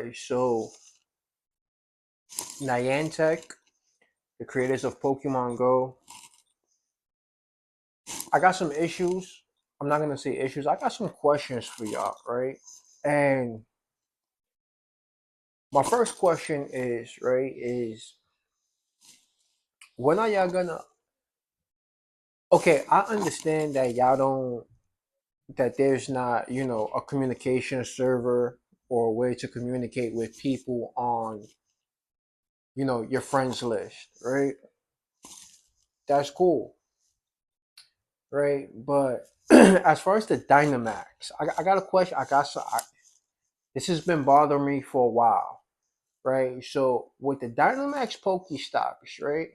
right, so Niantic, the creators of Pokemon Go, I got some issues. I'm not gonna say issues. I got some questions for y'all, right? And my first question is, right, is when are y'all gonna? Okay, I understand that y'all don't, that there's not, a communication server or a way to communicate with people on, your friends list, right? That's cool, right? But as far as the Dynamax, I got a question. This has been bothering me for a while, right? So with the Dynamax Pokestops, right?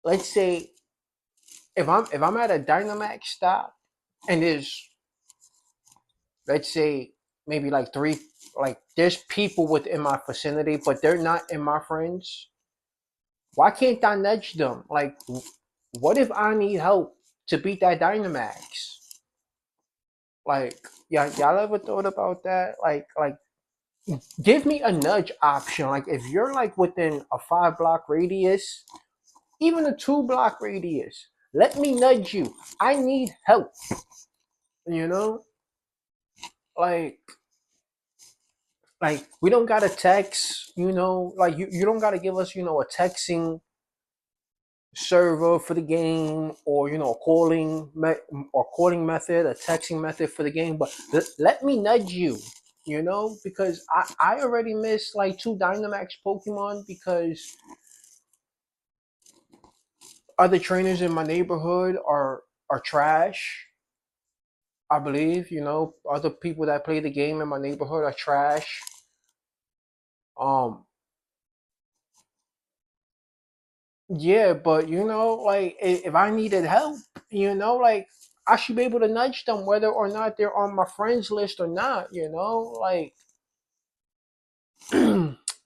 Let's say if I'm at a Dynamax stop and there's, let's say, maybe like three, like there's people within my vicinity, but they're not in my friends. Why can't I nudge them? Like, what if I need help to beat that Dynamax? Like, y'all ever thought about that? Like, give me a nudge option. Like, if you're like within a 5 block radius, even a 2 block radius, let me nudge you. I need help. You know, like, we don't gotta text. Like you don't gotta give us, a texting server for the game, or calling method, a texting method for the game, but let me nudge you, because I already missed like 2 Dynamax Pokemon because other trainers in my neighborhood are trash. I believe, other people that play the game in my neighborhood are trash. um Yeah, but like, if I needed help, like, I should be able to nudge them whether or not they're on my friends list or not, like.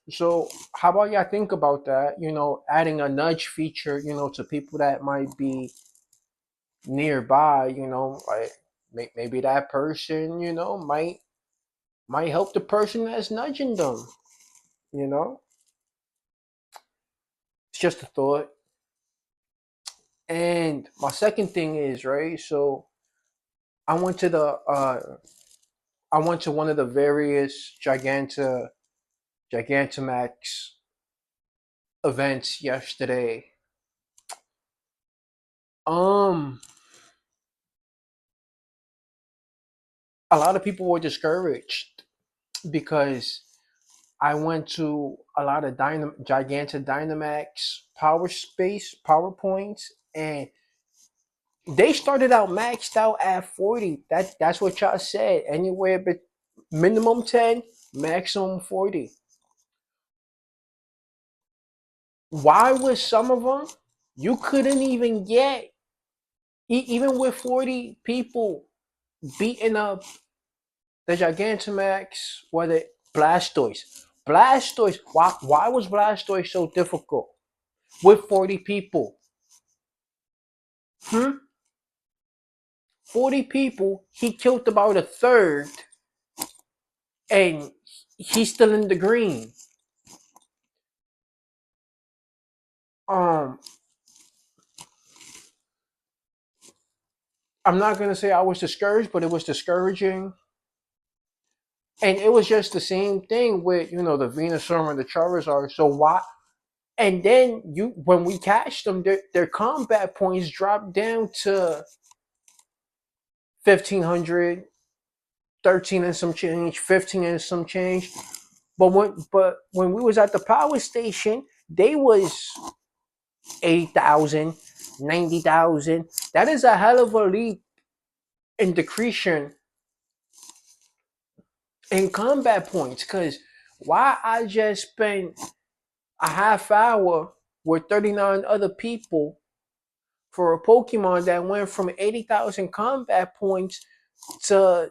So how about y'all think about that? Adding a nudge feature, to people that might be nearby, like, maybe that person, might help the person that's nudging them, you know? It's just a thought. And my second thing is, right, so I went to the I went to one of the various Gigantamax events yesterday. Um, a lot of people were discouraged because I went to a lot of Gigantic Dynamax Power Space PowerPoints, and they started out maxed out at 40. That's what y'all said. Anywhere but minimum 10, maximum 40. Why was some of them you couldn't even get, even with 40 people beating up the Gigantamax, whether Blastoise. Blastoise, why was Blastoise so difficult with 40 people? Hmm? 40 people, he killed about a third, and he's still in the green. Um, I'm not gonna say I was discouraged, but it was discouraging. And it was just the same thing with, the Venusaur and the Charizard. So why? And then when we catch them, their combat points drop down to 1,500, 13 and some change, 15 and some change. But when we was at the power station, they was 80,000, 90,000. That is a hell of a leap in decretion in combat points. Cause why I just spent a half hour with 39 other people for a Pokemon that went from 80,000 combat points to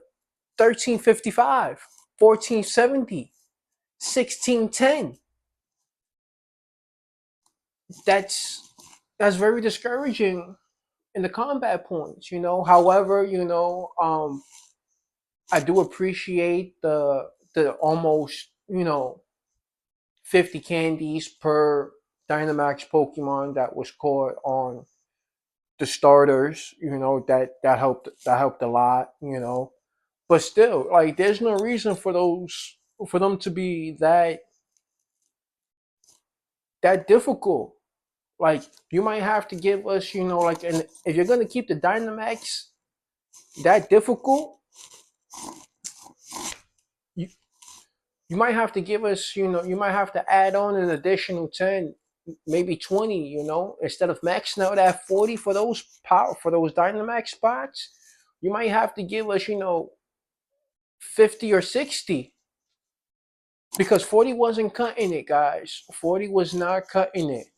1355, 1470, 1610. That's very discouraging in the combat points. However, I do appreciate the almost, 50 candies per Dynamax Pokemon that was caught on the starters, that helped a lot, But still, like, there's no reason for them to be that difficult. Like, you might have to give us, like, and if you're gonna keep the Dynamax that difficult, you you might have to give us, you might have to add on an additional 10, maybe 20, instead of maxing out at 40 for those Dynamax spots, you might have to give us, 50 or 60, because 40 wasn't cutting it, guys. 40 was not cutting it.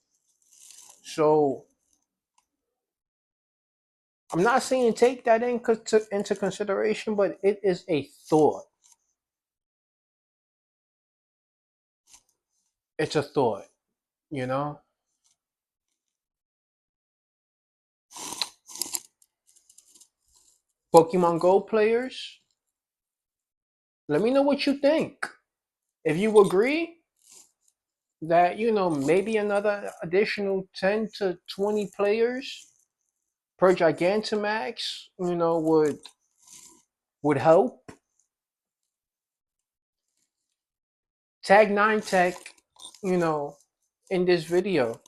So I'm not saying take that into consideration, but it is a thought. It's a thought, you know? Pokemon Go players, let me know what you think. If you agree that, maybe another additional 10 to 20 players per Gigantamax, would help, tag 9 Tech, in this video.